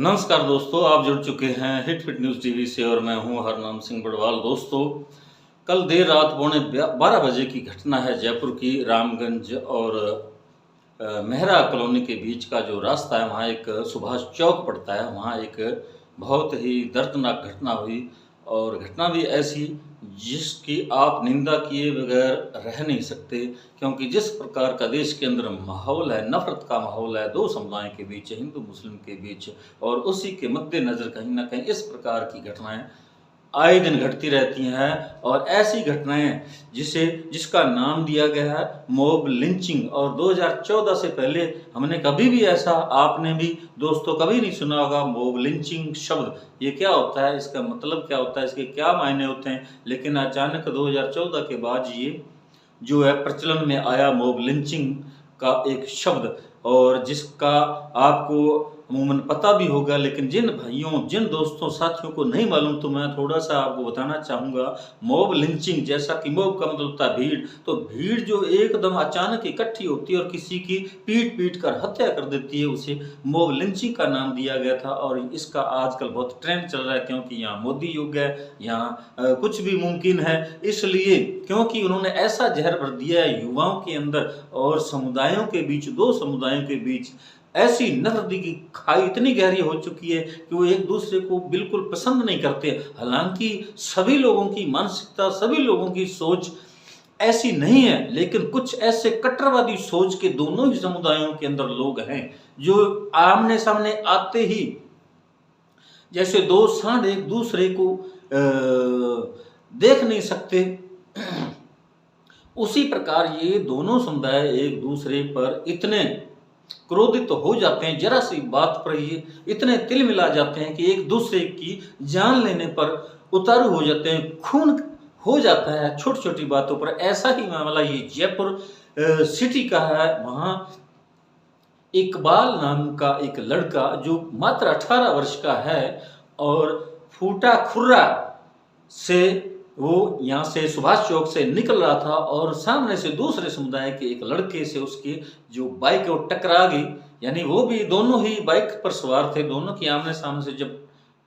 नमस्कार दोस्तों, आप जुड़ चुके हैं हिट फिट न्यूज़ टीवी से और मैं हूं हरनाम सिंह बड़वाल। दोस्तों, कल देर रात 12:15 की घटना है। जयपुर की रामगंज और मेहरा कॉलोनी के बीच का जो रास्ता है, वहाँ एक सुभाष चौक पड़ता है, वहाँ एक बहुत ही दर्दनाक घटना हुई और घटना भी ऐसी जिसकी आप निंदा किए बगैर रह नहीं सकते, क्योंकि जिस प्रकार का देश के अंदर माहौल है, नफ़रत का माहौल है, दो समुदायों के बीच, हिंदू मुस्लिम के बीच, और उसी के मद्देनज़र कहीं न कहीं इस प्रकार की घटनाएँ आए दिन घटती रहती हैं। और ऐसी घटनाएँ जिसका नाम दिया गया है मॉब लिंचिंग, और 2014 से पहले हमने कभी भी ऐसा, आपने भी दोस्तों कभी नहीं सुना होगा मॉब लिंचिंग शब्द। ये क्या होता है, इसका मतलब क्या होता है, इसके क्या मायने होते हैं। लेकिन अचानक 2014 के बाद ये जो है प्रचलन में आया मॉब लिंचिंग का एक शब्द, और जिसका आपको अमूमन पता भी होगा, लेकिन जिन भाइयों, जिन दोस्तों, साथियों को नहीं मालूम, तो मैं थोड़ा-सा आपको बताना चाहूँगा। मॉब लिंचिंग, जैसा कि मॉब का मतलब होता है भीड़, तो भीड़ जो एकदम अचानक इकट्ठी होती है और किसी की पीट-पीट कर हत्या कर देती है, उसे मॉब लिंचिंग का नाम दिया गया था। और इसका आजकल बहुत ट्रेंड चल रहा है, क्योंकि यहाँ मोदी युग है, यहाँ कुछ भी मुमकिन है। इसलिए क्योंकि उन्होंने ऐसा ज़हर भर दिया है युवाओं के अंदर और समुदायों के बीच, दो समुदायों के बीच ऐसी नफ़रत की खाई इतनी गहरी हो चुकी है कि वो एक दूसरे को बिल्कुल पसंद नहीं करते। हालाँकि सभी लोगों की मानसिकता, सभी लोगों की सोच ऐसी नहीं है, लेकिन कुछ ऐसे कट्टरवादी सोच के दोनों ही समुदायों के अंदर लोग हैं, जो आमने-सामने आते ही जैसे दो सांड एक दूसरे को देख नहीं सकते, उसी प्रकार ये दोनों समुदाय एक दूसरे पर इतने क्रोधित हो जाते हैं, जरा सी बात पर ये इतने तिल मिला जाते हैं कि एक दूसरे की जान लेने पर उतारू हो जाते हैं, खून हो जाता है छोटी छोटी बातों पर। ऐसा ही मामला ये जयपुर सिटी का है। वहाँ इकबाल नाम का एक लड़का जो मात्र 18 वर्ष का है और फूटा खुर्रा से वो यहाँ से सुभाष चौक से निकल रहा था और सामने से दूसरे समुदाय के एक लड़के से उसकी जो बाइक है वो टकरा गई। यानी वो भी दोनों ही बाइक पर सवार थे, दोनों की आमने सामने से जब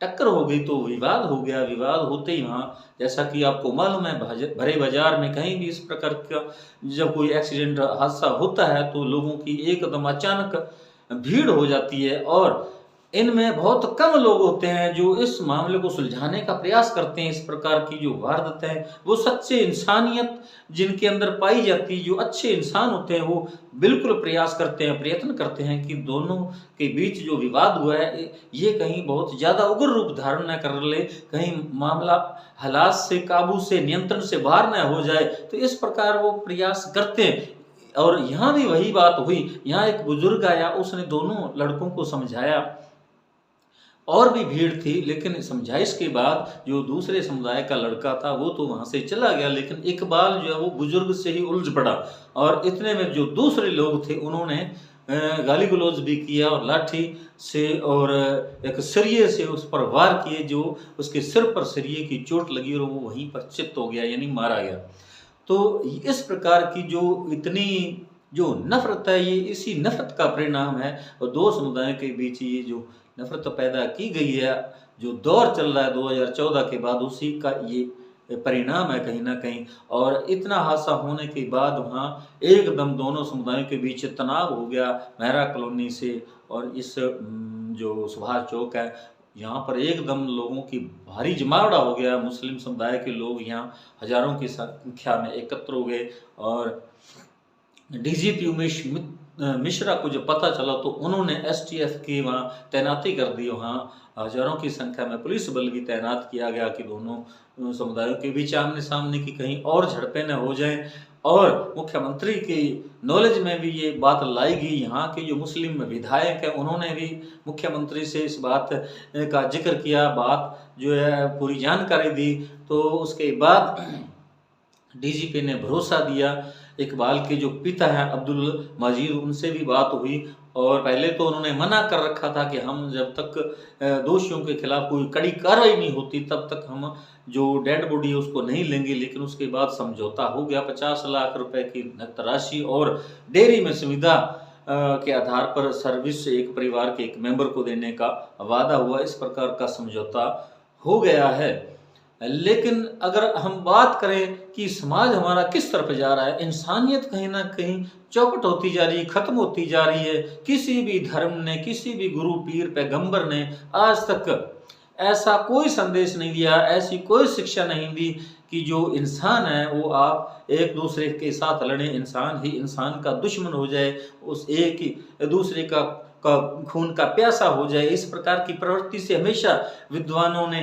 टक्कर हो गई तो विवाद हो गया। विवाद होते ही वहाँ, जैसा कि आपको मालूम है, भरे बाजार में कहीं भी इस प्रकार का जब कोई एक्सीडेंट, हादसा होता है तो लोगों की एकदम अचानक भीड़ हो जाती है, और इनमें बहुत कम लोग होते हैं जो इस मामले को सुलझाने का प्रयास करते हैं। इस प्रकार की जो वारदातें हैं, वो सच्चे इंसानियत जिनके अंदर पाई जाती है, जो अच्छे इंसान होते हैं, वो बिल्कुल प्रयास करते हैं, प्रयत्न करते हैं कि दोनों के बीच जो विवाद हुआ है ये कहीं बहुत ज़्यादा उग्र रूप धारण न कर ले, कहीं मामला हालात से, काबू से, नियंत्रण से बाहर न हो जाए, तो इस प्रकार वो प्रयास करते हैं। और यहाँ भी वही बात हुई। यहाँ एक बुजुर्ग आया, उसने दोनों लड़कों को समझाया, और भी भीड़ थी, लेकिन समझाइश के बाद जो दूसरे समुदाय का लड़का था वो तो वहाँ से चला गया, लेकिन इकबाल जो है वो बुजुर्ग से ही उलझ पड़ा। और इतने में जो दूसरे लोग थे उन्होंने गाली गलौज भी किया और लाठी से और एक सरिये से उस पर वार किए, जो उसके सिर पर सरिये की चोट लगी और वो वहीं पर चित्त हो गया, यानी मारा गया। तो इस प्रकार की जो इतनी जो नफ़रत है, ये इसी नफ़रत का परिणाम है। और दो समुदायों के बीच ये जो नफ़रत पैदा की गई है, जो दौर चल रहा है 2014 के बाद, उसी का ये परिणाम है कहीं न कहीं। और इतना हादसा होने के बाद वहाँ एकदम दोनों समुदायों के बीच तनाव हो गया, मेहरा कॉलोनी से और इस जो सुभाष चौक है, यहाँ पर एकदम लोगों की भारी जमावड़ा हो गया। मुस्लिम समुदाय के लोग यहाँ हज़ारों की संख्या में एकत्र हो गए, और डीजीपी उमेश मिश्रा को जब पता चला तो उन्होंने एसटीएफ की वहाँ तैनाती कर दी। वहाँ हज़ारों की संख्या में पुलिस बल भी तैनात किया गया कि दोनों समुदायों के बीच आमने सामने की कहीं और झड़पें न हो जाएं। और मुख्यमंत्री की नॉलेज में भी ये बात लाई गई। यहाँ के जो मुस्लिम विधायक हैं उन्होंने भी मुख्यमंत्री से इस बात का जिक्र किया, बात जो है पूरी जानकारी दी। तो उसके बाद डीजीपी ने भरोसा दिया। इकबाल के जो पिता हैं अब्दुल मजीद, उनसे भी बात हुई, और पहले तो उन्होंने मना कर रखा था कि हम जब तक दोषियों के खिलाफ कोई कड़ी कार्रवाई नहीं होती तब तक हम जो डेड बॉडी है उसको नहीं लेंगे। लेकिन उसके बाद समझौता हो गया, 50 लाख रुपए की नकद राशि और डेयरी में सुविधा के आधार पर सर्विस एक परिवार के एक मेंबर को देने का वादा हुआ, इस प्रकार का समझौता हो गया है। लेकिन अगर हम बात करें कि समाज हमारा किस तरफ जा रहा है, इंसानियत कहीं ना कहीं चौपट होती जा रही है, खत्म होती जा रही है। किसी भी धर्म ने, किसी भी गुरु पीर पैगंबर ने आज तक ऐसा कोई संदेश नहीं दिया, ऐसी कोई शिक्षा नहीं दी कि जो इंसान है वो आप एक दूसरे के साथ लड़े, इंसान ही इंसान का दुश्मन हो जाए, उस एक ही दूसरे का खून का प्यासा हो जाए। इस प्रकार की प्रवृत्ति से हमेशा विद्वानों ने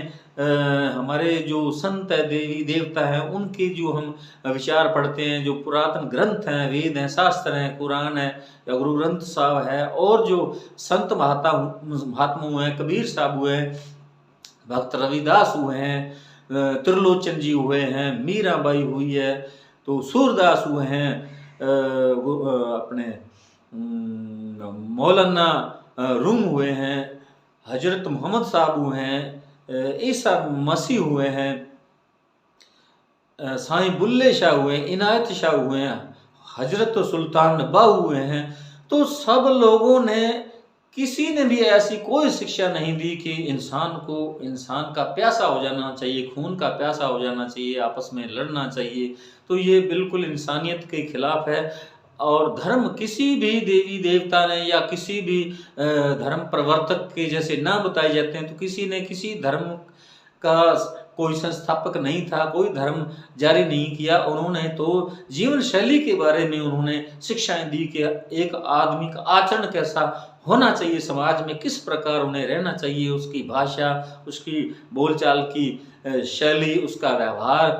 हमारे जो संत है, देवी देवता हैं, उनके जो हम विचार पढ़ते हैं, जो पुरातन ग्रंथ हैं, वेद हैं, शास्त्र हैं, कुरान है या गुरु ग्रंथ साहब है, और जो संत महात्मा हुए हैं, कबीर साहब हुए हैं, भक्त रविदास हुए हैं, त्रिलोचन जी हुए हैं, मीराबाई हुई है, तो सूरदास हुए हैं, अपने मौलाना रूम हुए हैं, हजरत मोहम्मद साहब हुए हैं, ईसा मसीह हुए हैं, साईं बुल्ले शाह हुए, इनायत शाह हुए हैं, हजरत सुल्तान बाहू हुए हैं। तो सब लोगों ने, किसी ने भी ऐसी कोई शिक्षा नहीं दी कि इंसान को इंसान का प्यासा हो जाना चाहिए, खून का प्यासा हो जाना चाहिए, आपस में लड़ना चाहिए। तो ये बिल्कुल इंसानियत के खिलाफ है। और धर्म किसी भी देवी देवता ने या किसी भी धर्म प्रवर्तक के जैसे नाम बताए जाते हैं, तो किसी ने किसी धर्म का कोई संस्थापक नहीं था, कोई धर्म जारी नहीं किया। उन्होंने तो जीवन शैली के बारे में उन्होंने शिक्षाएं दी कि एक आदमी का आचरण कैसा होना चाहिए, समाज में किस प्रकार उन्हें रहना चाहिए, उसकी भाषा, उसकी बोलचाल की शैली, उसका व्यवहार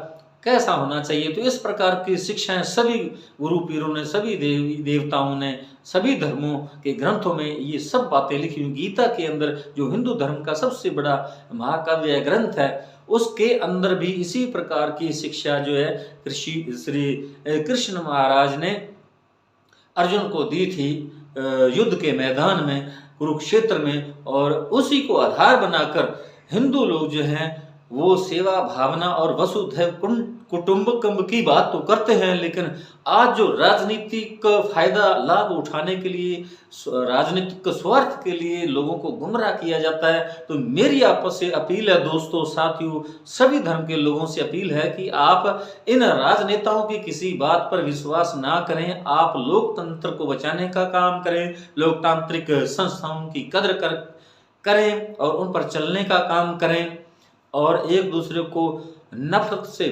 कैसा होना चाहिए। तो इस प्रकार की शिक्षाएं सभी गुरु पीरों ने, सभी देवी देवताओं ने, सभी धर्मों के ग्रंथों में ये सब बातें लिखी हुई। गीता के अंदर, जो हिंदू धर्म का सबसे बड़ा महाकाव्य ग्रंथ है, उसके अंदर भी इसी प्रकार की शिक्षा जो है श्री कृष्ण महाराज ने अर्जुन को दी थी युद्ध के मैदान में, कुरुक्षेत्र में। और उसी को आधार बनाकर हिंदू लोग जो हैं वो सेवा भावना और वसुधैव कुटुंबकम की बात तो करते हैं, लेकिन आज जो राजनीतिक फायदा लाभ उठाने के लिए, राजनीतिक स्वार्थ के लिए लोगों को गुमराह किया जाता है। तो मेरी आपस से अपील है दोस्तों, साथियों, सभी धर्म के लोगों से अपील है कि आप इन राजनेताओं की किसी बात पर विश्वास ना करें। आप लोकतंत्र को बचाने का काम करें, लोकतांत्रिक संस्थाओं की कदर करें और उन पर चलने का काम करें, और एक दूसरे को नफरत से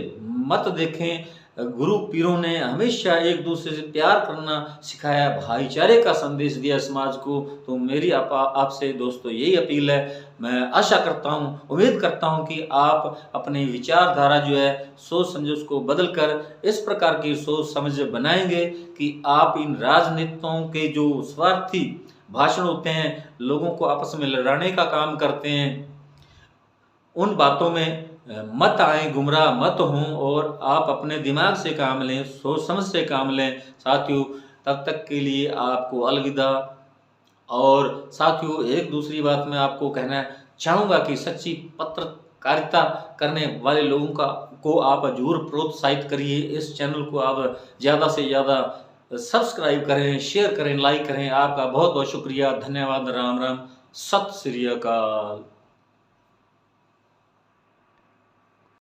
मत देखें। गुरु पीरों ने हमेशा एक दूसरे से प्यार करना सिखाया, भाईचारे का संदेश दिया समाज को। तो मेरी आपसे दोस्तों यही अपील है। मैं आशा करता हूँ, उम्मीद करता हूँ कि आप अपनी विचारधारा जो है सोच समझ उसको बदल कर इस प्रकार की सोच समझ बनाएंगे कि आप इन राजनेताओं के जो स्वार्थी भाषण होते हैं, लोगों को आपस में लड़ाने का काम करते हैं, उन बातों में मत आए, गुमराह मत हों, और आप अपने दिमाग से काम लें, सोच समझ से काम लें। साथियों, तब तक के लिए आपको अलविदा। और साथियों, एक दूसरी बात मैं आपको कहना चाहूँगा कि सच्ची पत्रकारिता करने वाले लोगों को आप जरूर प्रोत्साहित करिए। इस चैनल को आप ज़्यादा से ज़्यादा सब्सक्राइब करें, शेयर करें, लाइक करें। आपका बहुत बहुत शुक्रिया, धन्यवाद, राम राम, सत श्री अकाल।